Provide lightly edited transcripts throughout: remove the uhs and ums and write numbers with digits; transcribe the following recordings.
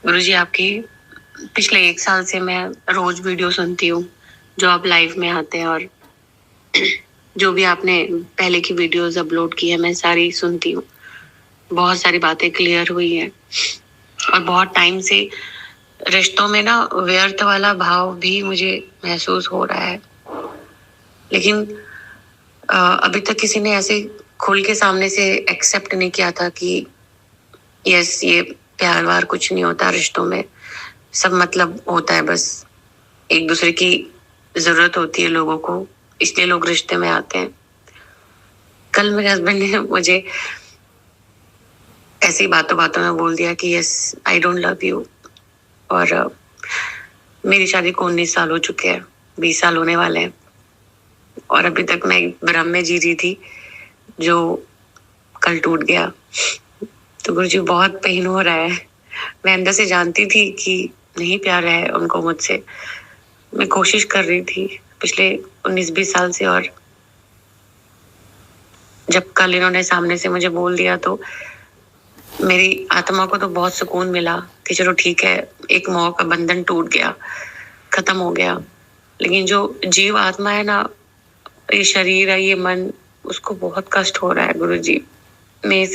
गुरुजी, आपकी पिछले 1 साल से मैं रोज वीडियो सुनती हूँ जो आप लाइव में आते हैं, और जो भी आपने पहले की वीडियोस अपलोड की है मैं सारी सुनती हूँ। बहुत सारी बातें क्लियर हुई हैं और बहुत टाइम से रिश्तों में ना व्यर्थ वाला भाव भी मुझे महसूस हो रहा है। लेकिन अभी तक किसी ने ऐसे खुल के सामने से एक्सेप्ट नहीं किया था कि यस, ये प्यार वार कुछ नहीं होता रिश्तों में, सब मतलब होता है, बस एक दूसरे की जरूरत होती है लोगों को, इसलिए लोग रिश्ते में आते हैं। कल मेरे हस्बैंड ने मुझे ऐसी बातों बातों में बोल दिया कि yes, I don't love you. और मेरी शादी को 19 साल हो चुके हैं, 20 साल होने वाले हैं, और अभी तक मैं भ्रम में जी रही थी जो कल टूट गया। तो गुरुजी, बहुत पेन हो रहा है। मैं अंदर से जानती थी कि नहीं प्यार है उनको मुझसे, मैं कोशिश कर रही थी पिछले 19-20 साल से, और जब कल इन्होंने सामने से मुझे बोल दिया तो मेरी आत्मा को तो बहुत सुकून मिला कि चलो ठीक है, एक मोह का बंधन टूट गया, खत्म हो गया। लेकिन जो जीव आत्मा है ना, ये शरीर है, ये मन, उसको बहुत कष्ट हो रहा है गुरुजी। मैं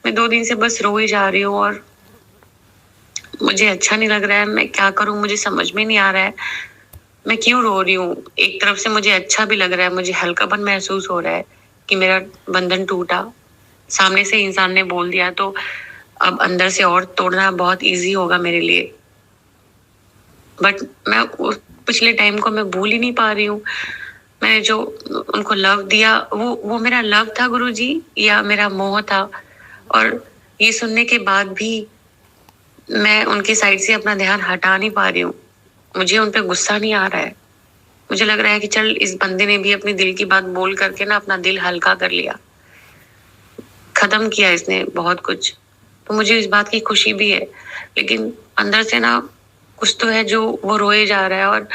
2 दिन से बस रो ही जा रही हूँ और मुझे अच्छा नहीं लग रहा है। मैं क्या करूं, मुझे समझ में नहीं आ रहा है मैं क्यों रो रही हूँ। एक तरफ से मुझे अच्छा भी लग रहा है, मुझे हल्कापन महसूस हो रहा है कि मेरा बंधन टूटा, सामने से इंसान ने बोल दिया, तो अब अंदर से और तोड़ना बहुत इजी होगा मेरे लिए। बट मैं उस पिछले टाइम को मैं भूल ही नहीं पा रही हूँ। मैंने जो उनको लव दिया, वो मेरा लव था गुरुजी या मेरा मोह था? और ये सुनने के बाद भी मैं उनकी साइड से अपना ध्यान हटा नहीं पा रही हूँ। मुझे उन पे गुस्सा नहीं आ रहा है। मुझे लग रहा है कि चल, इस बंदे ने भी अपनी दिल की बात बोल करके ना अपना दिल हल्का कर लिया, खत्म किया इसने बहुत कुछ। तो मुझे इस बात की खुशी भी है, लेकिन अंदर से ना कुछ तो है जो वो रोए जा रहा है, और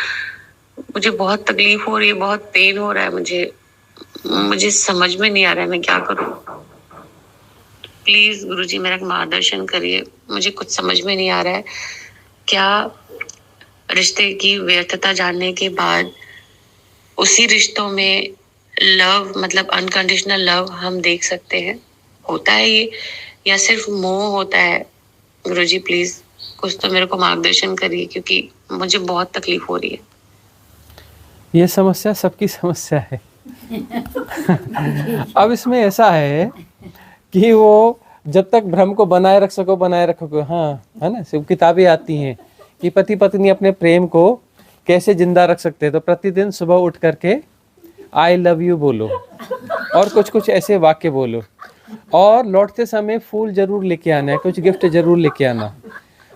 मुझे बहुत तकलीफ हो रही है, बहुत पेन हो रहा है। मुझे समझ में नहीं आ रहा है मैं क्या करूं। प्लीज गुरुजी, मेरा मार्गदर्शन करिए, मुझे कुछ समझ में नहीं आ रहा है। क्या रिश्ते की व्यर्थता जानने के बाद उसी रिश्तों में लव, मतलब अनकंडीशनल लव, हम देख सकते हैं? होता है ये, या सिर्फ मोह होता है? गुरुजी प्लीज कुछ तो मेरे को मार्गदर्शन करिए, क्योंकि मुझे बहुत तकलीफ हो रही है। ये समस्या सबकी समस्या है। अब इसमें ऐसा है कि वो जब तक भ्रम को बनाए रखो, हाँ, है ना, सब किताबें आती हैं कि पति पत्नी अपने प्रेम को कैसे जिंदा रख सकते हैं। तो प्रतिदिन सुबह उठ करके आई लव यू बोलो और कुछ कुछ ऐसे वाक्य बोलो, और लौटते समय फूल जरूर लेके आना है, कुछ गिफ्ट जरूर लेके आना।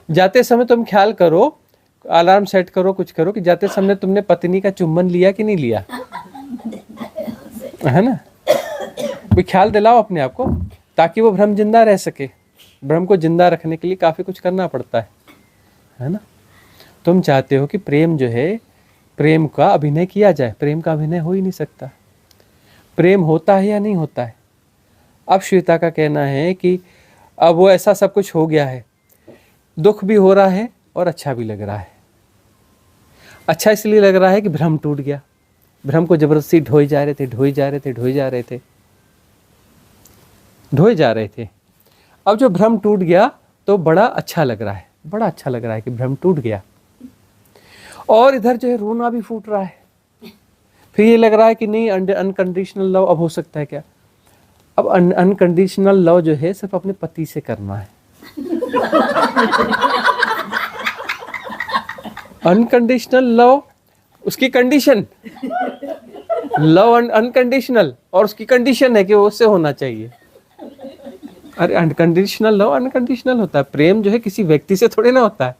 जाते समय तुम ख्याल करो, अलार्म सेट करो, कुछ करो कि जाते समय तुमने पत्नी का चुम्बन लिया कि नहीं लिया, है ना। भी ख्याल दिलाओ अपने आप को, ताकि वो भ्रम जिंदा रह सके। भ्रम को जिंदा रखने के लिए काफी कुछ करना पड़ता है ना। तुम चाहते हो कि प्रेम जो है, प्रेम का अभिनय किया जाए। प्रेम का अभिनय हो ही नहीं सकता। प्रेम होता है या नहीं होता है। अब श्वेता का कहना है कि अब वो ऐसा सब कुछ हो गया है, दुख भी हो रहा है और अच्छा भी लग रहा है। अच्छा इसलिए लग रहा है कि भ्रम टूट गया। भ्रम को जबरदस्ती ढोए जा रहे थे। अब जो भ्रम टूट गया तो बड़ा अच्छा लग रहा है कि भ्रम टूट गया। और इधर जो है रोना भी फूट रहा है। फिर ये लग रहा है कि नहीं, अनकंडीशनल लव अब हो सकता है क्या? अब अनकंडीशनल लव जो है सिर्फ अपने पति से करना है। अनकंडीशनल लव, उसकी कंडीशन, लव अनकंडीशनल, और उसकी कंडीशन है कि वो उससे होना चाहिए। अरे अनकंडीशनल लव अनकंडीशनल होता है। प्रेम जो है किसी व्यक्ति से थोड़े ना होता है।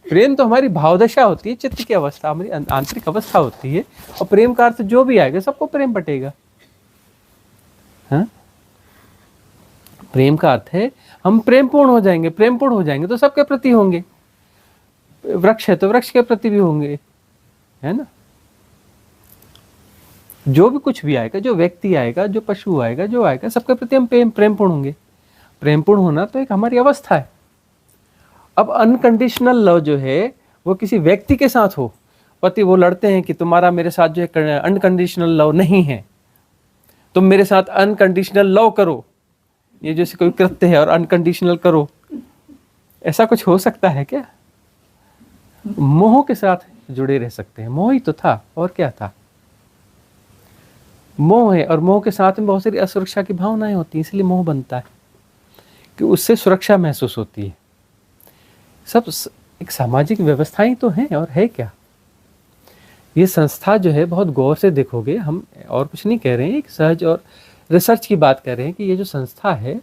प्रेम तो हमारी भावदशा होती है, चित्त की अवस्था, हमारी आंतरिक अवस्था होती है। और प्रेम का अर्थ जो भी आएगा सबको प्रेम बटेगा। हाँ? प्रेम का अर्थ है हम प्रेमपूर्ण हो जाएंगे तो सबके प्रति होंगे। वृक्ष है तो वृक्ष के प्रति भी होंगे, है ना। जो भी कुछ भी आएगा, जो व्यक्ति आएगा, जो पशु आएगा, जो आएगा, सबके प्रति हम प्रेमपूर्ण होंगे। प्रेमपूर्ण होना तो एक हमारी अवस्था है। अब अनकंडीशनल लव जो है वो किसी व्यक्ति के साथ हो, पति वो लड़ते हैं कि तुम्हारा मेरे साथ जो है अनकंडीशनल लव नहीं है, तुम मेरे साथ अनकंडीशनल लव करो, ये जैसे कोई कृत्य है और अनकंडीशनल करो, ऐसा कुछ हो सकता है क्या? मोह के साथ जुड़े रह सकते हैं, मोह ही तो था और क्या था, मोह है। और मोह के साथ में बहुत सारी असुरक्षा की भावनाएं होती हैं, इसलिए मोह बनता है कि उससे सुरक्षा महसूस होती है। सब एक सामाजिक व्यवस्थाएं तो हैं, और है क्या, ये संस्था जो है बहुत गौर से देखोगे, हम और कुछ नहीं कह रहे हैं, एक सहज और रिसर्च की बात कर रहे हैं कि ये जो संस्था है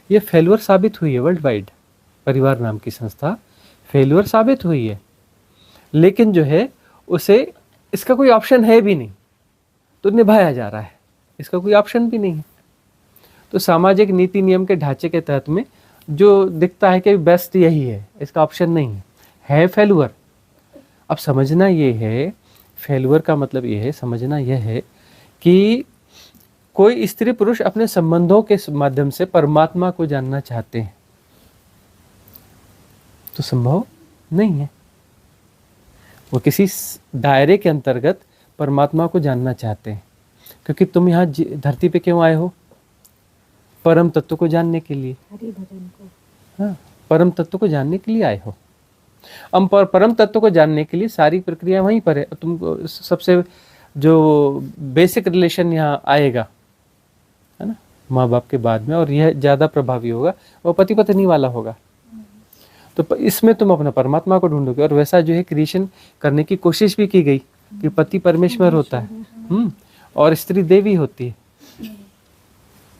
ये फेल्यूर साबित हुई है वर्ल्ड वाइड। परिवार नाम की संस्था फेल्यूर साबित हुई है, लेकिन जो है उसे इसका कोई ऑप्शन है भी नहीं, तो निभाया जा रहा है, इसका कोई ऑप्शन भी नहीं है। तो सामाजिक नीति नियम के ढांचे के तहत में जो दिखता है कि बेस्ट यही है, इसका ऑप्शन नहीं है फेल्यूर। अब समझना ये है, फेल्यूर का मतलब ये है, समझना यह है कि कोई स्त्री पुरुष अपने संबंधों के माध्यम से परमात्मा को जानना चाहते हैं तो संभव नहीं है। वो किसी दायरे के अंतर्गत परमात्मा को जानना चाहते हैं, क्योंकि तुम यहाँ धरती पे क्यों आए हो? परम तत्व को जानने के लिए। हाँ, परम तत्व को जानने के लिए आए हो। हम परम तत्व को जानने के लिए सारी प्रक्रिया वहीं पर है। तुम सबसे जो बेसिक रिलेशन यहाँ आएगा, है ना, माँ बाप के बाद में, और यह ज़्यादा प्रभावी होगा, वो पति पत्नी वाला होगा। तो इसमें तुम अपना परमात्मा को ढूंढोगे। और वैसा जो है क्रिएशन करने की कोशिश भी की गई कि पति परमेश्वर होता है, और स्त्री देवी होती है।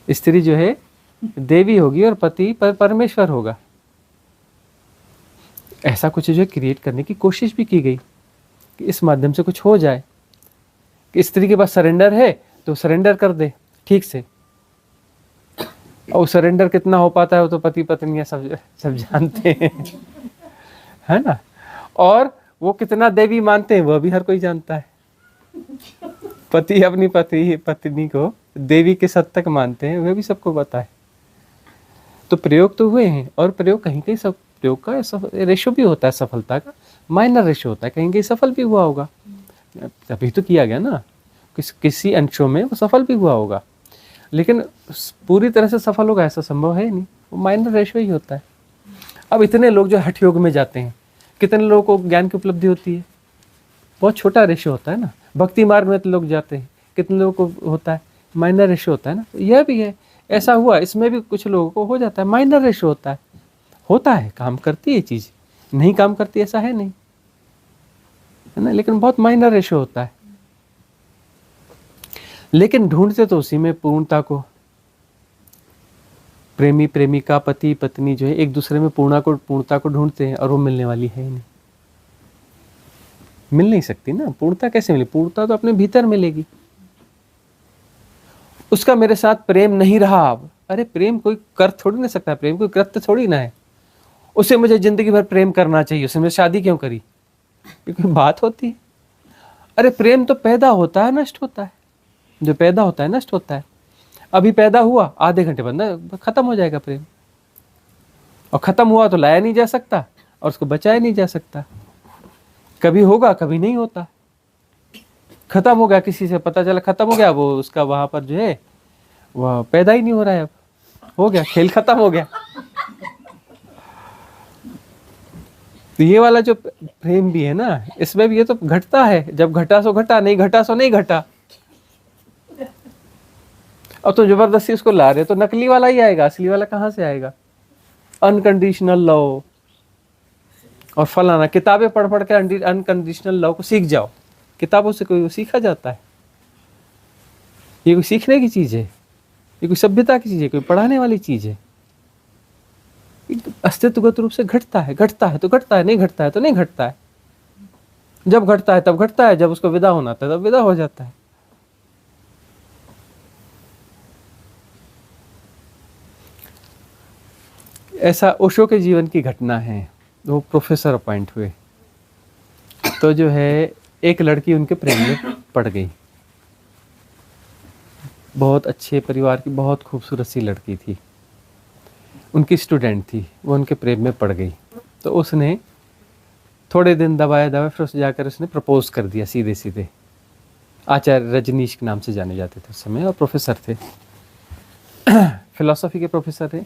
स्त्री जो है देवी होगी और पति परमेश्वर होगा। ऐसा कुछ जो है क्रिएट करने की कोशिश भी की गई कि इस माध्यम से कुछ हो जाए, कि स्त्री के पास सरेंडर है तो सरेंडर कर दे ठीक से। और सरेंडर कितना हो पाता है वो तो पति पत्नियां सब जानते हैं, है ना। और वो कितना देवी मानते हैं वह भी हर कोई जानता है। पति अपनी पत्नी को देवी के सत तक मानते हैं, वह भी सबको पता है। तो प्रयोग तो हुए हैं, और प्रयोग कहीं कहीं सब प्रयोग का रेशो भी होता है, सफलता का माइनर रेशो होता है, कहीं कहीं सफल भी हुआ होगा, तभी तो किया गया ना। किसी अंशों में वो सफल भी हुआ होगा, लेकिन पूरी तरह से सफल होगा ऐसा संभव है नहीं, वो माइनर रेशो ही होता है। अब इतने लोग जो हठ योग में जाते हैं, कितने लोगों को ज्ञान की उपलब्धि होती है? बहुत छोटा रेशो होता है ना। भक्ति मार्ग में तो लोग जाते हैं, कितने लोगों को होता है? माइनर रेशो होता है ना। तो यह भी है, ऐसा हुआ इसमें भी कुछ लोगों को हो जाता है, माइनर रेशो होता है, काम करती है चीज़, नहीं काम करती ऐसा है नहीं, है ना, लेकिन बहुत माइनर रेशो होता है। लेकिन ढूंढते तो उसी में पूर्णता को। प्रेमी प्रेमिका, पति पत्नी जो है एक दूसरे में पूर्णता को ढूंढते हैं, और वो मिलने वाली है ही नहीं, मिल नहीं सकती ना। पूर्णता कैसे मिले? पूर्णता तो अपने भीतर मिलेगी। उसका मेरे साथ प्रेम नहीं रहा अब, अरे प्रेम कोई कर थोड़ी ना सकता है, प्रेम कोई कृत्य थोड़ी ना है। उसे मुझे जिंदगी भर प्रेम करना चाहिए, उससे मैं शादी क्यों करी? कोई बात होती है? अरे प्रेम तो पैदा होता है, नष्ट होता है। जो पैदा होता है नष्ट होता है। अभी पैदा हुआ, आधे घंटे बाद खत्म हो जाएगा प्रेम, और खत्म हुआ तो लाया नहीं जा सकता, और उसको बचाया नहीं जा सकता। कभी होगा कभी नहीं होता। खत्म हो गया, किसी से पता चला खत्म हो गया, वो उसका वहां पर जो है वह पैदा ही नहीं हो रहा है, अब हो गया, खेल खत्म हो गया। तो ये वाला जो प्रेम भी है ना, इसमें भी ये तो घटता है, जब घटा सो घटा, नहीं घटा सो नहीं घटा। अब तो जबरदस्ती उसको ला रहे, तो नकली वाला ही आएगा, असली वाला कहाँ से आएगा? अनकंडीशनल लव और फलाना, किताबें पढ़ पढ़ के अनकंडीशनल लव को सीख जाओ। किताबों से कोई सीखा जाता है? ये कोई सीखने की चीज है? ये कोई सभ्यता की चीज है? कोई पढ़ाने वाली चीज है? अस्तित्वगत रूप से घटता है, घटता है तो घटता है, नहीं घटता है तो नहीं घटता है। जब घटता है तब घटता है, जब उसको विदा होना था तब विदा हो जाता है। ऐसा ओशो के जीवन की घटना है। वो प्रोफेसर अपॉइंट हुए, तो जो है एक लड़की उनके प्रेम में पड़ गई। बहुत अच्छे परिवार की, बहुत खूबसूरत सी लड़की थी, उनकी स्टूडेंट थी, वो उनके प्रेम में पड़ गई। तो उसने थोड़े दिन दबाया, फिर उसने जाकर उसने प्रपोज कर दिया सीधे सीधे। आचार्य रजनीश के नाम से जाने जाते थे उस समय, और प्रोफेसर थे, फिलॉसफी के प्रोफेसर थे।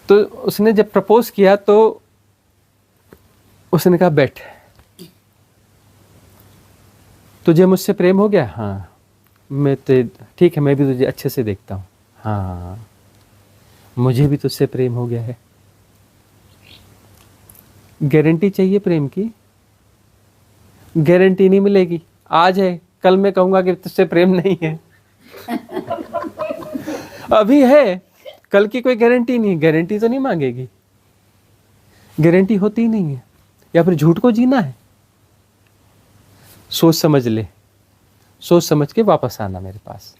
तो उसने जब प्रपोज किया तो उसने कहा बैठ, तुझे मुझसे प्रेम हो गया? हाँ। मैं तो ठीक है, मैं भी तुझे अच्छे से देखता हूँ। हाँ, मुझे भी तुझसे प्रेम हो गया है। गारंटी चाहिए प्रेम की? गारंटी नहीं मिलेगी। आज है, कल मैं कहूंगा कि तुझसे प्रेम नहीं है। अभी है, कल की कोई गारंटी नहीं। गारंटी तो नहीं मांगेगी, गारंटी होती नहीं है। या फिर झूठ को जीना है? सोच समझ ले, सोच समझ के वापस आना मेरे पास,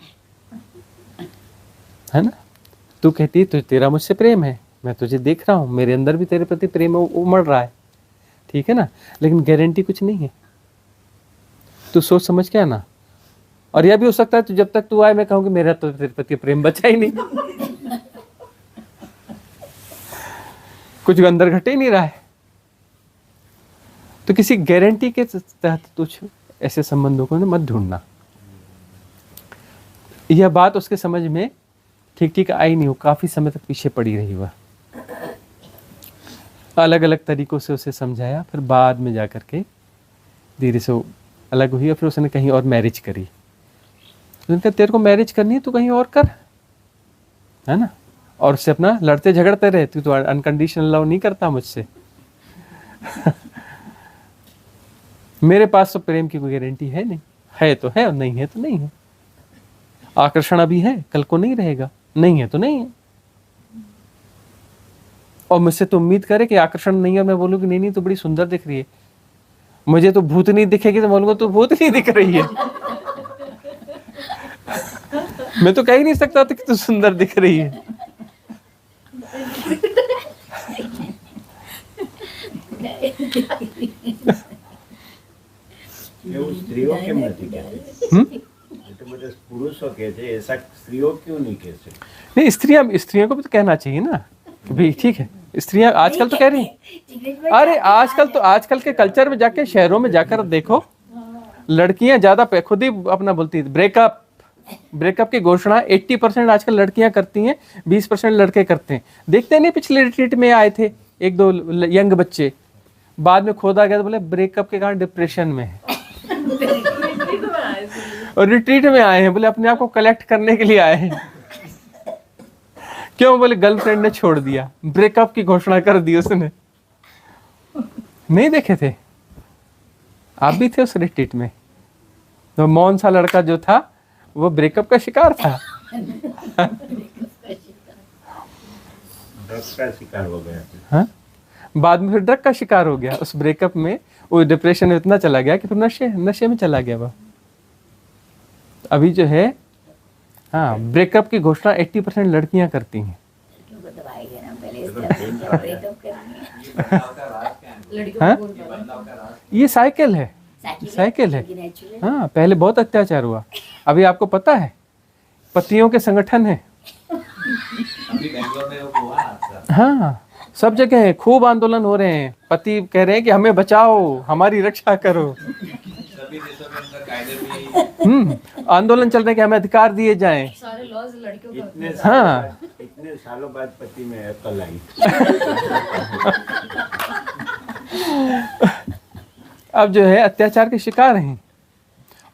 है ना। तू कहती है तो तेरा मुझसे प्रेम है, मैं तुझे देख रहा हूं, मेरे अंदर भी तेरे प्रति प्रेम उमड़ रहा है, ठीक है ना, लेकिन गारंटी कुछ नहीं है। तू सोच समझ के आना। और यह भी हो सकता है तो जब तक तू आए मैं कहूंगी मेरा तो तेरे प्रति प्रेम बचा ही नहीं, कुछ अंदर घटे ही नहीं रहा है। तो किसी गारंटी के तहत कुछ ऐसे संबंधों को मत ढूंढना। यह बात उसके समझ में ठीक ठीक आई नहीं, हो काफी समय तक पीछे पड़ी रही। वह अलग अलग तरीकों से उसे समझाया, फिर बाद में जाकर के धीरे से अलग हुई, और फिर उसने कहीं और मैरिज करी। उसने कहा तेरे को मैरिज करनी है तो कहीं और कर, है ना, और उससे अपना लड़ते झगड़ते रहे, तू तो अनकंडीशनल लव नहीं करता मुझसे। मेरे पास तो प्रेम की कोई गारंटी है नहीं, है तो है और नहीं है तो नहीं है। आकर्षण अभी है, कल को नहीं रहेगा, नहीं है तो नहीं है। और मुझसे तो उम्मीद करे कि आकर्षण नहीं है, मैं बोलूँ कि नहीं तो बड़ी सुंदर दिख रही है, मुझे तो भूत नहीं दिखेगी तो बोलूंगा तो भूत नहीं दिख रही है। मैं तो कह ही नहीं सकता था कि तू सुंदर दिख रही है। स्त्रियों केम नहीं कहते, पुरुषों कहते, ऐसा स्त्रियों क्यों नहीं कहते? नहीं, स्त्रियों को भी तो कहना चाहिए ना भाई, ठीक है। स्त्रियां आजकल तो कह रही, अरे आजकल के कल्चर में जाके, शहरों में जाकर देखो, लड़कियां ज्यादा खुद ही अपना बोलती है। ब्रेकअप की घोषणा 80% आजकल लड़कियां करती हैं, 20% लड़के करते हैं। देखते नहीं, पिछले रिट्रीट में आए थे एक दो यंग बच्चे, बाद में खोदा गया तो बोले ब्रेकअप के कारण डिप्रेशन में है। और रिट्रीट में आए हैं, बोले अपने आप को कलेक्ट करने के लिए आए हैं। क्यों? बोले गर्लफ्रेंड ने छोड़ दिया, ब्रेकअप की घोषणा कर दी उसने। नहीं देखे थे? आप भी थे उस रिट्रीट में? तो मौन सा लड़का जो था वो ब्रेकअप का शिकार था। ड्रग्स का शिकार हो गया। हाँ, बाद में फिर ड्रग का शिकार हो गया। उस ब्रेकअप में वो डिप्रेशन में इतना चला गया कि फिर नशे में चला गया। वह अभी जो है, हाँ, ब्रेकअप की घोषणा 80% लड़कियां करती हैं। हाँ? ये साइकिल है। हाँ, पहले बहुत अत्याचार हुआ, अभी आपको पता है पतियों के संगठन है। हाँ, सब जगह है, खूब आंदोलन हो रहे हैं। पति कह रहे हैं कि हमें बचाओ, हमारी रक्षा करो। आंदोलन चल रहे हैं कि हमें अधिकार दिए जाएं। सारे लॉज लड़कियों इतने हाँ, इतने सालों बाद पति में अकल आई। अब जो है अत्याचार के शिकार हैं,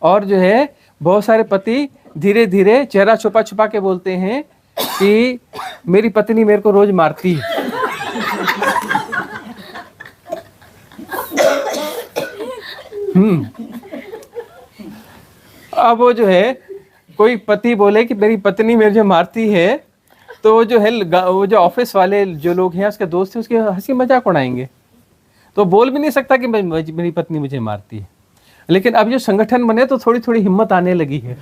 और जो है बहुत सारे पति धीरे धीरे चेहरा छुपा छुपा के बोलते हैं कि मेरी पत्नी मेरे को रोज मारती है। अब वो जो है, कोई पति बोले कि मेरी पत्नी मेरे जो मारती है, तो जो है वो जो ऑफिस वाले जो लोग हैं, उसके दोस्त हैं, उसके हंसी मजाक उड़ाएंगे। तो बोल भी नहीं सकता कि मेरी पत्नी मुझे मारती है। लेकिन अब जो संगठन बने तो थोड़ी थोड़ी हिम्मत आने लगी है,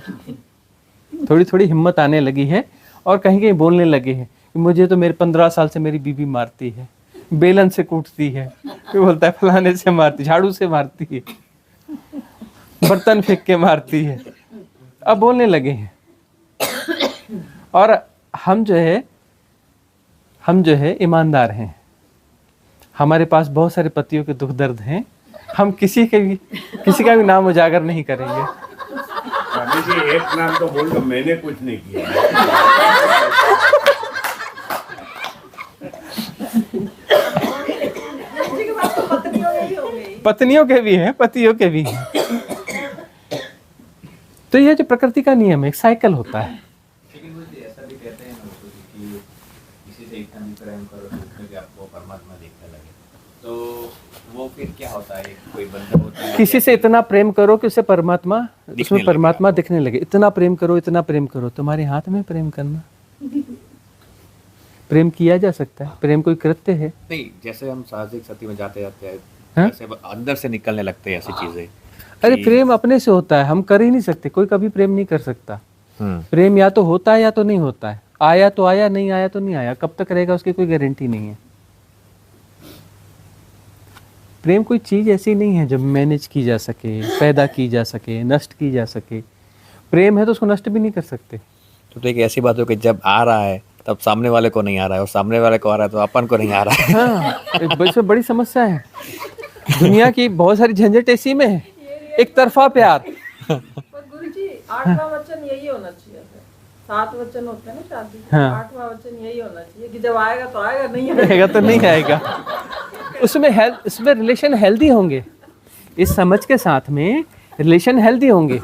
थोड़ी थोड़ी हिम्मत आने लगी है, और कहीं कहीं बोलने लगे हैं कि मुझे तो मेरे 15 साल से मेरी बीवी मारती है, बेलन से कूटती है, फिर बोलता है फलाने से मारती, झाड़ू से मारती है, बर्तन फेंक के मारती है। अब बोलने लगे हैं। और हम जो है, हम जो है ईमानदार हैं, हमारे पास बहुत सारे पतियों के दुख दर्द हैं, हम किसी का भी नाम उजागर नहीं करेंगे। स्वामी जी एक नाम तो बोल दो, मैंने कुछ नहीं किया। पत्नियों के भी हैं, पतियों के भी हैं। तो यह जो प्रकृति का नियम है, एक साइकिल होता है। लेकिन मुझे ऐसा भी कहते हैं ना कि किसी से इतना भी प्रेम करो जिसमें कि आपको परमात्मा दिखने लगे, तो वो फिर क्या होता है? कोई बंधन होता है? किसी से इतना प्रेम करो कि उसे परमात्मा, दिखने उसमें लगे परमात्मा दिखने लगे। इतना प्रेम करो, इतना प्रेम करो, तुम्हारे हाथ में प्रेम करना। प्रेम किया जा सकता है, प्रेम कोई कृत्य है। नहीं, जैसे हम साहजिक सती में जाते जाते हैं, हाँ? ऐसे अंदर से निकलने लगते हैं ऐसी चीजें। अरे प्रेम अपने से होता है, हम कर ही नहीं सकते, कोई कभी प्रेम नहीं कर सकता। हम्म, प्रेम या तो होता है या तो नहीं होता है, आया तो आया, नहीं आया तो नहीं आया। कब तक रहेगा उसकी कोई गारंटी नहीं है। प्रेम कोई चीज ऐसी नहीं है जो मैनेज की जा सके, पैदा की जा सके, नष्ट की जा सके। प्रेम है तो उसको नष्ट भी नहीं कर सकते। तो एक ऐसी बात हो कि जब आ रहा है तब सामने वाले को नहीं आ रहा है, और सामने वाले को आ रहा है तो अपन को नहीं आ रहा है। हाँ, इसमें बड़ी समस्या है। दुनिया की बहुत सारी झंझट इसी में है, एक तरफा प्यार। पर गुरुजी 8वां वचन यही होना चाहिए। 7 वचन होते हैं ना शादी के, हाँ। 8वां वचन यही होना चाहिए कि जब आएगा तो आएगा, नहीं आएगा तो नहीं आएगा। उसमें रिलेशन हेल्दी होंगे, इस समझ के साथ में रिलेशन हेल्दी होंगे।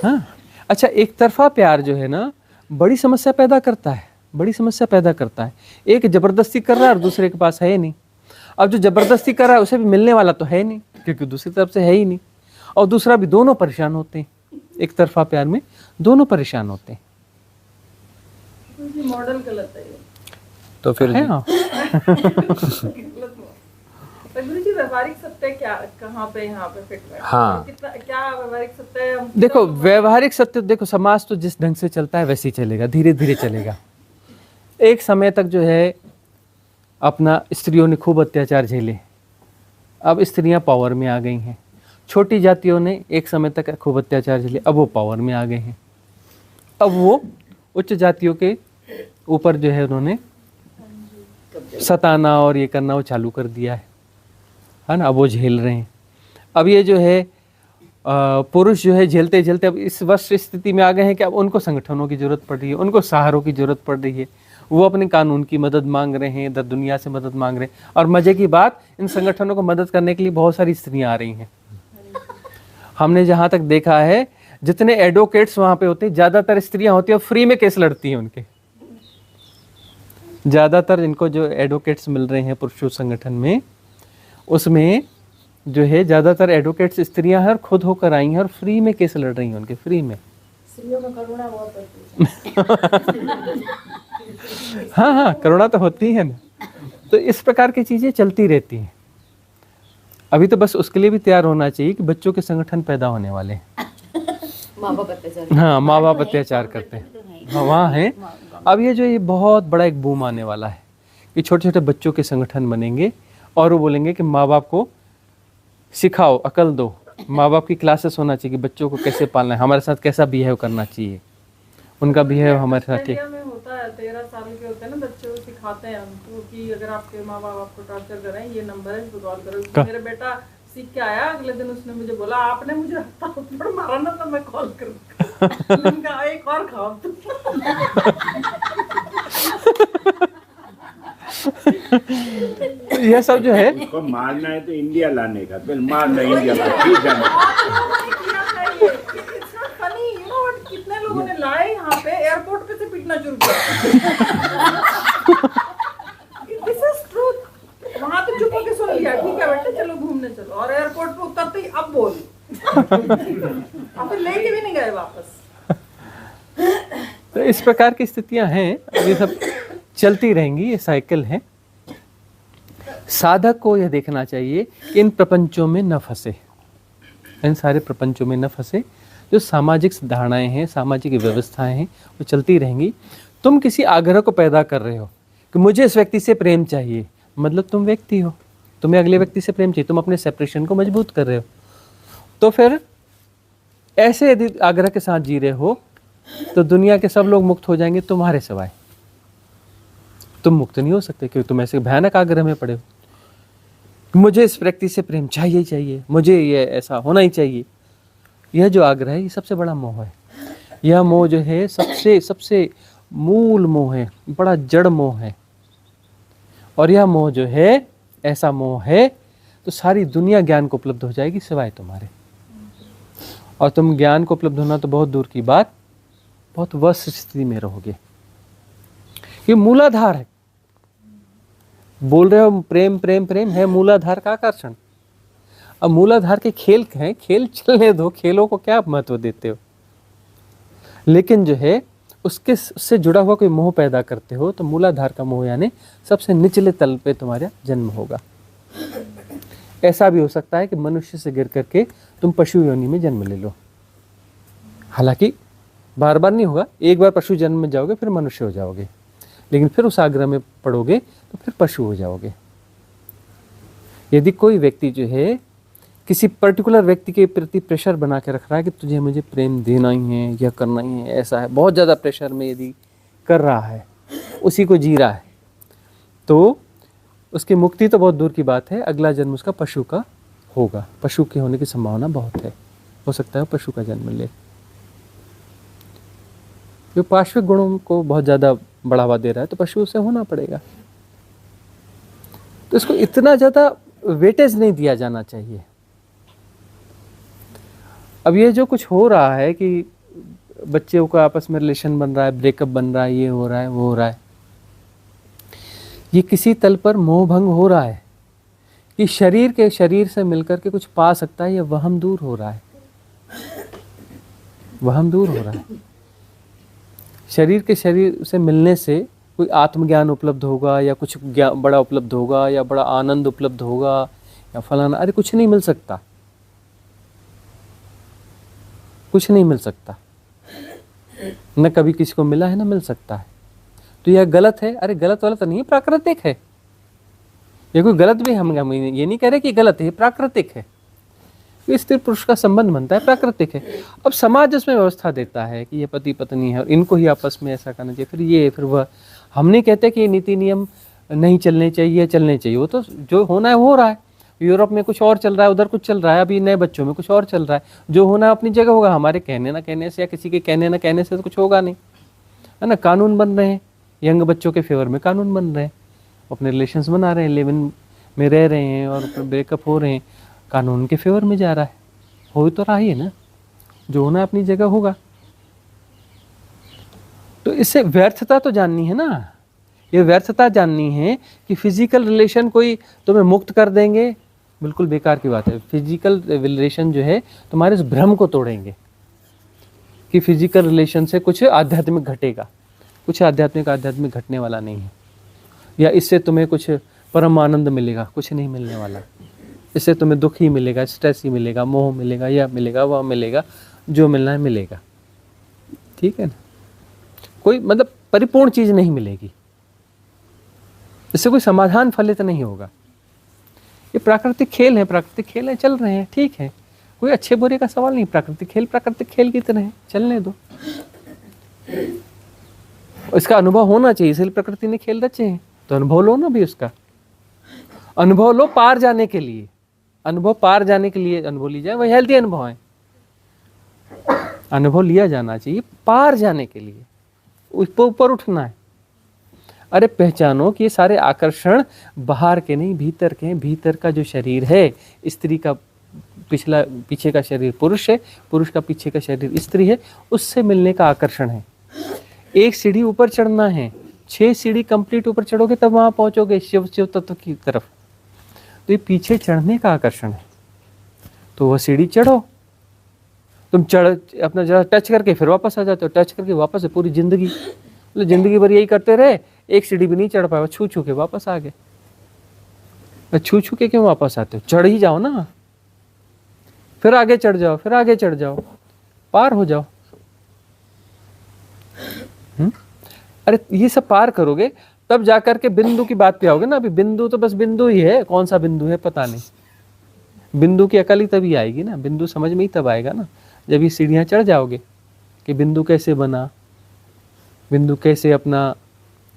हाँ, अच्छा, एक तरफा प्यार जो है ना बड़ी समस्या पैदा करता है, बड़ी समस्या पैदा करता है। एक जबरदस्ती कर रहा है और दूसरे के पास है नहीं। अब जो जबरदस्ती कर रहा है उसे भी मिलने वाला तो है नहीं, क्योंकि दूसरी तरफ से है ही नहीं, और दूसरा भी, दोनों परेशान होते हैं। एक तरफा प्यार में दोनों परेशान होते हैं। मॉडल गलत है ये। तो फिर है ना? तो गुरुजी व्यवहारिक सत्य क्या, कहाँ पे यहाँ पे फिट बैठता है? हाँ। कितना क्या व्यवहारिक सत्य है? हम देखो, व्यवहारिक सत्य, देखो समाज तो जिस ढंग से चलता है वैसे ही चलेगा, धीरे धीरे चलेगा। एक समय तक जो है अपना स्त्रियों ने खूब अत्याचार झेले, अब स्त्रियां पावर में आ गई हैं। छोटी जातियों ने एक समय तक खूब अत्याचार झेले, अब वो पावर में आ गए हैं। अब वो उच्च जातियों के ऊपर जो है उन्होंने सताना और ये करना वो चालू कर दिया है ना। अब वो झेल रहे हैं। अब ये जो है पुरुष जो है झेलते झेलते अब इस वर्ष स्थिति में आ गए हैं कि अब उनको संगठनों की जरूरत पड़ रही है, उनको सहारों की जरूरत पड़ रही है। वो अपने कानून की मदद मांग रहे हैं, इधर दुनिया से मदद मांग रहे हैं। और मजे की बात, इन संगठनों को मदद करने के लिए बहुत सारी स्त्रियां आ रही हैं। हमने जहां तक देखा है, जितने एडवोकेट्स वहां पे होते हैं ज्यादातर स्त्रियां होती हैं और फ्री में केस लड़ती हैं उनके। ज्यादातर इनको जो एडवोकेट्स मिल रहे हैं पुरुषों संगठन में, उसमें जो है ज्यादातर एडवोकेट्स स्त्रियां हैं और खुद होकर आई हैं और फ्री में केस लड़ रही हैं उनके, फ्री में। स्त्रियों में करुणा बहुत होती है। हाँ हाँ, करुणा तो होती है ना। तो इस प्रकार की चीजें चलती रहती हैं। अभी तो बस उसके लिए भी तैयार होना चाहिए कि बच्चों के संगठन पैदा होने वाले हैं। माँ बाप अत्याचार, हाँ, माँ बाप अत्याचार करते हैं, हाँ वहाँ हैं। अब ये बहुत बड़ा एक बूम आने वाला है कि छोटे छोटे बच्चों के संगठन बनेंगे और वो बोलेंगे कि माँ बाप को सिखाओ, अकल दो। माँ बाप की क्लासेस होना चाहिए कि बच्चों को कैसे पालना है, हमारे साथ कैसा बिहेव करना चाहिए, उनका बिहेव हमारे साथ ठीक। इंडिया में होता है 13 साल के होते हैं ना बच्चे, को सिखाते हैं हमको कि अगर आपके माँ बाप आपको टॉर्चर कर रहे हैं, ये नंबर है, इसको कॉल करो। मेरा बेटा सीख के आया, अगले दिन उसने मुझे बोला आपने मुझे थप्पड़ मारा ना तो मैं कॉल करूँगा, एक और खाओ तुम। यह सब जो है, उसको मारना है तो इंडिया लाने का, फिर मारना इंडिया का, ठीक है। कितने लोगों ने लाए यहाँ पे, एयरपोर्ट पे से पीटना शुरू किया। This is truth. वहां तो चुप होके सुन लिया, ठीक है बेटे चलो घूमने चलो, और एयरपोर्ट पे उतरते ही अब बोल। अब फिर लेके भी नहीं गए वापस। तो इस प्रकार की स्थितियां हैं। ये सब चलती रहेंगी, ये साइकिल है। साधक को यह देखना चाहिए कि इन प्रपंचों में न फंसे, इन सारे प्रपंचों में न फंसे। जो सामाजिक धारणाएं हैं, सामाजिक व्यवस्थाएं हैं, वो चलती रहेंगी। तुम किसी आग्रह को पैदा कर रहे हो कि मुझे इस व्यक्ति से प्रेम चाहिए, मतलब तुम व्यक्ति हो, तुम्हें अगले व्यक्ति से प्रेम चाहिए, तुम अपने सेपरेशन को मजबूत कर रहे हो। तो फिर ऐसे यदि आग्रह के साथ जी रहे हो तो दुनिया के सब लोग मुक्त हो जाएंगे तुम्हारे सिवाय। तुम मुक्त नहीं हो सकते, क्योंकि तुम ऐसे भयानक आग्रह में पड़े हो। मुझे इस व्यक्ति से प्रेम चाहिए ही चाहिए, मुझे ये ऐसा होना ही चाहिए। यह जो आग्रह है, ये सबसे बड़ा मोह है। यह मोह जो है सबसे सबसे मूल मोह है, बड़ा जड़ मोह है। और यह मोह जो है ऐसा मोह है, तो सारी दुनिया ज्ञान को उपलब्ध हो जाएगी सिवाय तुम्हारे। और तुम ज्ञान को उपलब्ध होना तो बहुत दूर की बात, बहुत वर्ष स्थिति में रहोगे। ये मूलाधार है। बोल रहे हो प्रेम प्रेम प्रेम, है मूलाधार का आकर्षण। अब मूलाधार के खेल हैं, खेल चलने दो, खेलों को क्या महत्व देते हो। लेकिन जो है उससे जुड़ा हुआ कोई मोह पैदा करते हो, तो मूलाधार का मोह यानी सबसे निचले तल पे तुम्हारा जन्म होगा। ऐसा भी हो सकता है कि मनुष्य से गिर करके तुम पशु योनि में जन्म ले लो। हालांकि बार बार नहीं होगा, एक बार पशु जन्म में जाओगे फिर मनुष्य हो जाओगे, लेकिन फिर उस आग्रह में पड़ोगे तो फिर पशु हो जाओगे। यदि कोई व्यक्ति जो है किसी पर्टिकुलर व्यक्ति के प्रति प्रेशर बना के रख रहा है कि तुझे मुझे प्रेम देना ही है, यह करना ही है, ऐसा है, बहुत ज़्यादा प्रेशर में यदि कर रहा है, उसी को जी रहा है, तो उसकी मुक्ति तो बहुत दूर की बात है, अगला जन्म उसका पशु का होगा। पशु के होने की संभावना बहुत है, हो सकता है पशु का जन्म ले। जो पार्श्विक गुणों को बहुत ज़्यादा बढ़ावा दे रहा है, तो पशु से होना पड़ेगा। तो इसको इतना ज़्यादा वेटेज नहीं दिया जाना चाहिए। अब ये जो कुछ हो रहा है कि बच्चों का आपस में रिलेशन बन रहा है, ब्रेकअप बन रहा है, ये हो रहा है, वो हो रहा है, ये किसी तल पर मोह भंग हो रहा है कि शरीर के शरीर से मिलकर के कुछ पा सकता है, ये वहम दूर हो रहा है। वहम दूर हो रहा है। शरीर के शरीर से मिलने से कोई आत्मज्ञान उपलब्ध होगा, या कुछ बड़ा उपलब्ध होगा, या बड़ा आनंद उपलब्ध होगा, या फलाना, अरे कुछ नहीं मिल सकता, कुछ नहीं मिल सकता। न कभी किसी को मिला है, ना मिल सकता है। तो यह गलत है। अरे गलत वाला तो नहीं, प्राकृतिक है। ये कोई गलत भी हम ये नहीं कह रहे कि गलत है, ये प्राकृतिक है। स्त्री पुरुष का संबंध बनता है, प्राकृतिक है। अब समाज उसमें व्यवस्था देता है कि ये पति पत्नी है और इनको ही आपस में ऐसा करना चाहिए, फिर ये फिर वह। हम नहीं कहते कि ये नीति नियम नहीं चलने चाहिए, चलने चाहिए, वो तो जो होना है हो रहा है। यूरोप में कुछ और चल रहा है, उधर कुछ चल रहा है, अभी नए बच्चों में कुछ और चल रहा है। जो होना है अपनी जगह होगा, हमारे कहने ना कहने से या किसी के कहने ना कहने से तो कुछ होगा नहीं, है ना। कानून बन रहे हैं, यंग बच्चों के फेवर में कानून बन रहे हैं, अपने रिलेशंस बना रहे हैं, लिव-इन में रह रहे हैं और ब्रेकअप हो रहे हैं, कानून के फेवर में जा रहा है। हो तो रहा ही है ना, जो होना अपनी जगह होगा। तो इससे व्यर्थता तो जाननी है ना, ये व्यर्थता जाननी है कि फिजिकल रिलेशन कोई तुम्हें मुक्त कर देंगे, बिल्कुल बेकार की बात है। फिजिकल रिलेशन जो है तुम्हारे इस भ्रम को तोड़ेंगे कि फिजिकल रिलेशन से कुछ आध्यात्मिक घटेगा। कुछ आध्यात्मिक घटने वाला नहीं है। या इससे तुम्हें कुछ परम आनंद मिलेगा, कुछ नहीं मिलने वाला। इससे तुम्हें दुख ही मिलेगा, स्ट्रेस ही मिलेगा, मोह मिलेगा, यह मिलेगा, वह मिलेगा, जो मिलना है मिलेगा। ठीक है ना, कोई मतलब परिपूर्ण चीज नहीं मिलेगी, इससे कोई समाधान फलित नहीं होगा। ये प्राकृतिक खेल है, प्राकृतिक खेल है, चल रहे हैं, ठीक है, कोई अच्छे बुरे का सवाल नहीं। प्राकृतिक खेल की तरह है, चलने दो। इसका अनुभव होना चाहिए, इसलिए प्रकृति ने खेल रचे हैं, तो अनुभव लो ना भी उसका। अनुभव लो पार जाने के लिए, अनुभव पार जाने के लिए अनुभव ली जाए, वही हेल्दी अनुभव है। अनुभव लिया जाना चाहिए पार जाने के लिए, उस पर ऊपर उठना है। अरे पहचानो कि ये सारे आकर्षण बाहर के नहीं, भीतर के हैं। भीतर का जो शरीर है, स्त्री का पीछे का शरीर पुरुष है, पुरुष का पीछे का शरीर स्त्री है, उससे मिलने का आकर्षण है। एक सीढ़ी ऊपर चढ़ना है, 6 सीढ़ी कंप्लीट ऊपर चढ़ोगे तब वहां पहुंचोगे शिव तत्व की तरफ। तो ये पीछे चढ़ने का आकर्षण है, तो वह सीढ़ी चढ़ो। तुम चढ़ अपना जरा टच करके फिर वापस आ जाते हो, टच करके वापस है पूरी जिंदगी। मतलब जिंदगी भर यही करते रहे, एक सीढ़ी भी नहीं चढ़ पाए, छू छू के वापस आ गए। छू छू के क्यों वापस आते हो? चढ़ ही जाओ ना, फिर आगे चढ़ जाओ, फिर आगे चढ़ जाओ, पार हो जाओ। अरे ये सब पार करोगे तब जाकर के बिंदु की बात पे आओगे ना। अभी बिंदु तो बस बिंदु ही है, कौन सा बिंदु है पता नहीं। बिंदु की अकल ही तभी आएगी ना, बिंदु समझ में ही तब आएगा ना जब ये सीढ़ियां चढ़ जाओगे कि बिंदु कैसे बना, बिंदु कैसे अपना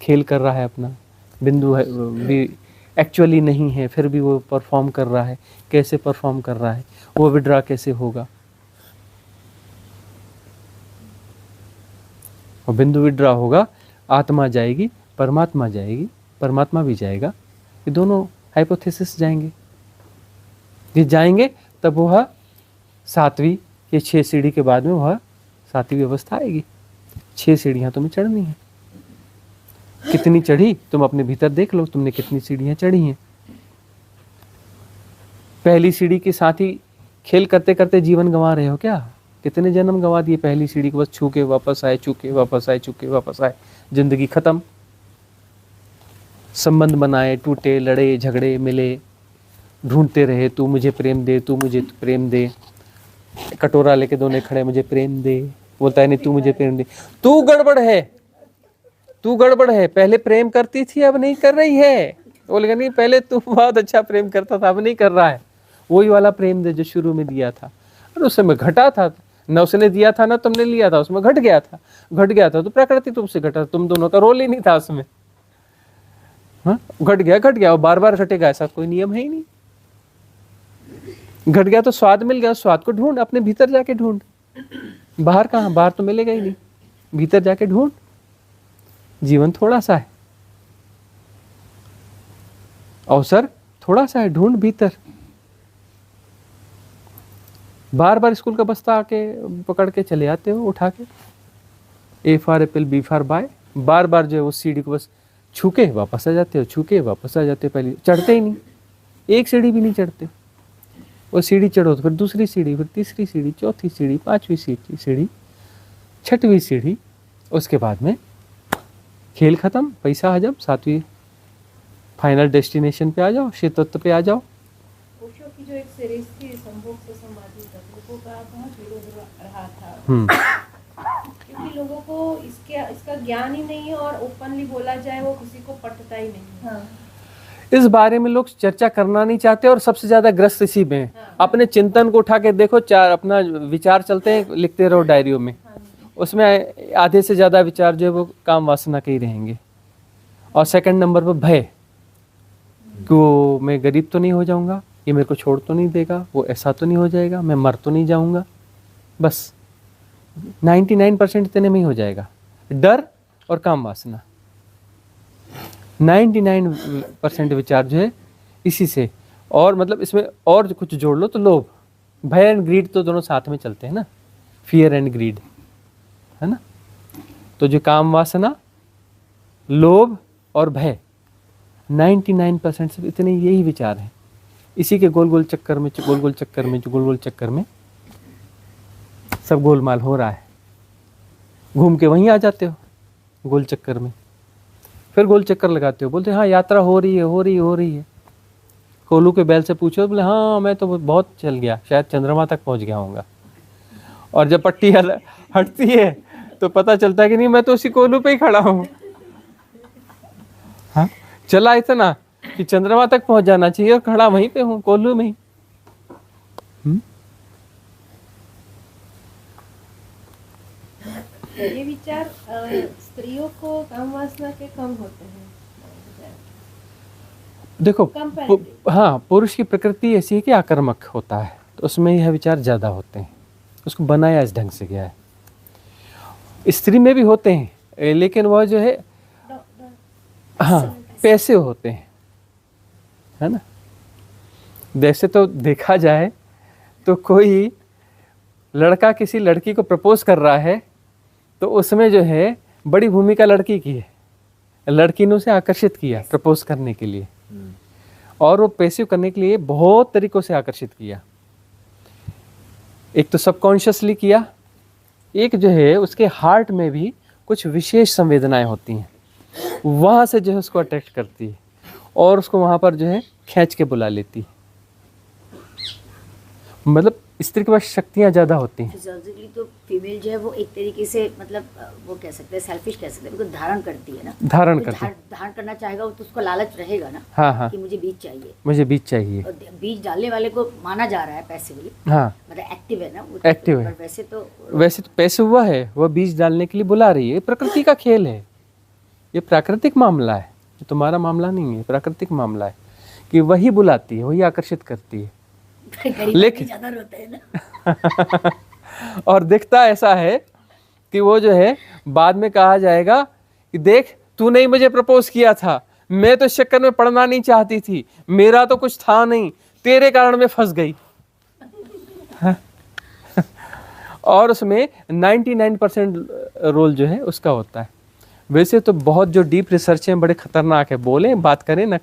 खेल कर रहा है अपना, बिंदु है भी एक्चुअली नहीं है, फिर भी वो परफॉर्म कर रहा है, कैसे परफॉर्म कर रहा है, वो विड्रा कैसे होगा। और बिंदु विड्रा होगा, आत्मा जाएगी, परमात्मा जाएगी, परमात्मा भी जाएगा, ये दोनों हाइपोथेसिस जाएंगे। ये जाएंगे तब वह 7वीं ये 6 सीढ़ी के बाद में वह 7वीं अवस्था आएगी। 6 सीढ़ियां तुम्हें चढ़नी है। कितनी चढ़ी तुम अपने भीतर देख लो, तुमने कितनी सीढ़ियां चढ़ी हैं। पहली सीढ़ी के साथ ही खेल करते करते जीवन गंवा रहे हो क्या? कितने जन्म गंवा दिए पहली सीढ़ी को, बस छू के वापस आए, छू के वापस आए, छू के वापस आए, जिंदगी खत्म। संबंध बनाए, टूटे, लड़े, झगड़े, मिले, ढूंढते रहे, तू मुझे प्रेम दे, तू मुझे प्रेम दे। कटोरा लेके दोनों खड़े, मुझे प्रेम दे, बोलता है नहीं तू मुझे प्रेम दे। तू गड़बड़ है, तू गड़बड़ है, पहले प्रेम करती थी अब नहीं कर रही है। बोलेगा नहीं पहले तू बहुत अच्छा प्रेम करता था अब नहीं कर रहा है। वही वाला प्रेम दे जो शुरू में दिया था, और उस समय घटा था न, उसने दिया था ना तुमने लिया था, उसमें घट गया था, घट गया था तो प्रकृति तुमसे घटा, तुम दोनों का रोल ही नहीं था उसमें। हाँ, घट गया और बार बार घटेगा ऐसा कोई नियम है ही नहीं। घट गया तो स्वाद मिल गया, स्वाद को ढूंढ, अपने भीतर जाके ढूंढ। बाहर कहाँ, बाहर तो मिलेगा ही नहीं, भीतर जाके ढूंढ। जीवन थोड़ा सा है, अवसर थोड़ा सा है, ढूंढ भीतर। बार बार स्कूल का बस्ता आके पकड़ के चले आते हो उठा के, A for apple, B for boy, बार बार जो है उस सीढ़ी को बस छू के वापस आ जाते हो, छू के वापस आ जाते हो, पहले चढ़ते ही नहीं, एक सीढ़ी भी नहीं चढ़ते। वो सीढ़ी चढ़ो तो फिर दूसरी सीढ़ी, फिर तीसरी सीढ़ी, चौथी सीढ़ी, 5वीं सीढ़ी, 6वीं सीढ़ी, उसके बाद में खेल खत्म, पैसा हजम, 7वीं फाइनल डेस्टिनेशन पे आ जाओ, शिव तत्व पे आ जाओ। ओशो की जो एक सीरीज थी संभोग से समाधि तक, वो बहुत विरोध रहा था, क्योंकि लोगों को इसका ज्ञान ही नहीं है और ओपनली बोला जाए वो किसी को पटता ही नहीं। हाँ। इस बारे में लोग चर्चा करना नहीं चाहते और सबसे ज्यादा ग्रस्त इसी में है। हाँ। अपने चिंतन को उठा के देखो, 4 अपना विचार चलते हैं, लिखते रहो डायरियों में। हाँ। उसमें आधे से ज्यादा विचार जो है वो काम वासना के ही रहेंगे। और सेकंड नंबर पर भय, कि वो मैं गरीब तो नहीं हो जाऊंगा, ये मेरे को छोड़ तो नहीं देगा, वो ऐसा तो नहीं हो जाएगा, मैं मर तो नहीं जाऊंगा। बस 99% इतने में ही हो जाएगा। डर और काम वासना, 99% विचार जो है इसी से। और मतलब इसमें और कुछ जोड़ लो तो लोभ, भय एंड ग्रीड तो दोनों साथ में चलते हैं ना, फियर एंड ग्रीड, है ना। तो जो काम वासना, लोभ और भय, 99% से इतने यही विचार हैं। इसी के गोल गोल चक्कर में सब गोलमाल हो रहा है। घूम के वहीं आ जाते हो गोल चक्कर में, फिर गोल चक्कर लगाते हो, बोलते हाँ यात्रा हो रही है। कोल्लू के बैल से पूछो, बोले हाँ मैं तो बहुत चल गया, शायद चंद्रमा तक पहुंच गया होऊंगा। और जब पट्टी हटती है तो पता चलता है कि नहीं, मैं तो उसी कोल्लू पे ही खड़ा हूँ। हाँ, चला इतना कि चंद्रमा तक पहुंच जाना चाहिए और खड़ा वहीं पे हूँ, कोल्लू में ही। ये विचार स्त्रियों को काम वासना के कम होते हैं। देखो हाँ, पुरुष की प्रकृति ऐसी है कि आक्रामक होता है, तो उसमें यह विचार ज्यादा होते हैं, उसको बनाया इस ढंग से गया है। स्त्री में भी होते हैं, लेकिन वह जो है हाँ पैसे होते हैं, है ना। वैसे तो देखा जाए तो कोई लड़का किसी लड़की को प्रपोज कर रहा है तो उसमें जो है बड़ी भूमिका लड़की की है। लड़की ने उसे आकर्षित किया प्रपोज करने के लिए, और वो पैसिव करने के लिए बहुत तरीकों से आकर्षित किया। एक तो सबकॉन्शियसली किया, एक जो है उसके हार्ट में भी कुछ विशेष संवेदनाएं होती हैं, वहां से जो है उसको अट्रैक्ट करती है और उसको वहां पर जो है खींच के बुला लेती है। मतलब स्त्री के पास शक्तियां ज्यादा होती हैं। फिजियोलॉजिकली तो फीमेल जो है वो एक तरीके से मतलब वो कह सकते हैं सेल्फिश कह सकते हैं, बिल्कुल धारण करती है ना, धारण तो करती है। धारण करना चाहेगा वो तो उसको लालच रहेगा ना। हाँ। कि मुझे बीज चाहिए, मुझे बीज चाहिए। और बीज डालने वाले को माना जा रहा है पैसिवली, हाँ मतलब एक्टिव है ना वो, एक्टिव है। वैसे तो पैसे हुआ है, वह बीज डालने के लिए बुला रही है। प्रकृति का खेल है, ये प्राकृतिक मामला है। ये तुम्हारा मामला नहीं है, प्राकृतिक मामला है कि वही बुलाती है, वही आकर्षित करती है। लेकिन ज्यादा रोते हैं ना। और दिखता ऐसा है कि वो जो है बाद में कहा जाएगा कि देख तूने ही मुझे प्रपोज किया था, मैं तो इस चक्कर में पढ़ना नहीं चाहती थी, मेरा तो कुछ था नहीं, तेरे कारण मैं फंस गई। और उसमें 99% रोल जो है उसका होता है। वैसे तो बहुत जो डीप रिसर्च है बड़े खतरनाक है, बोले बात करें ना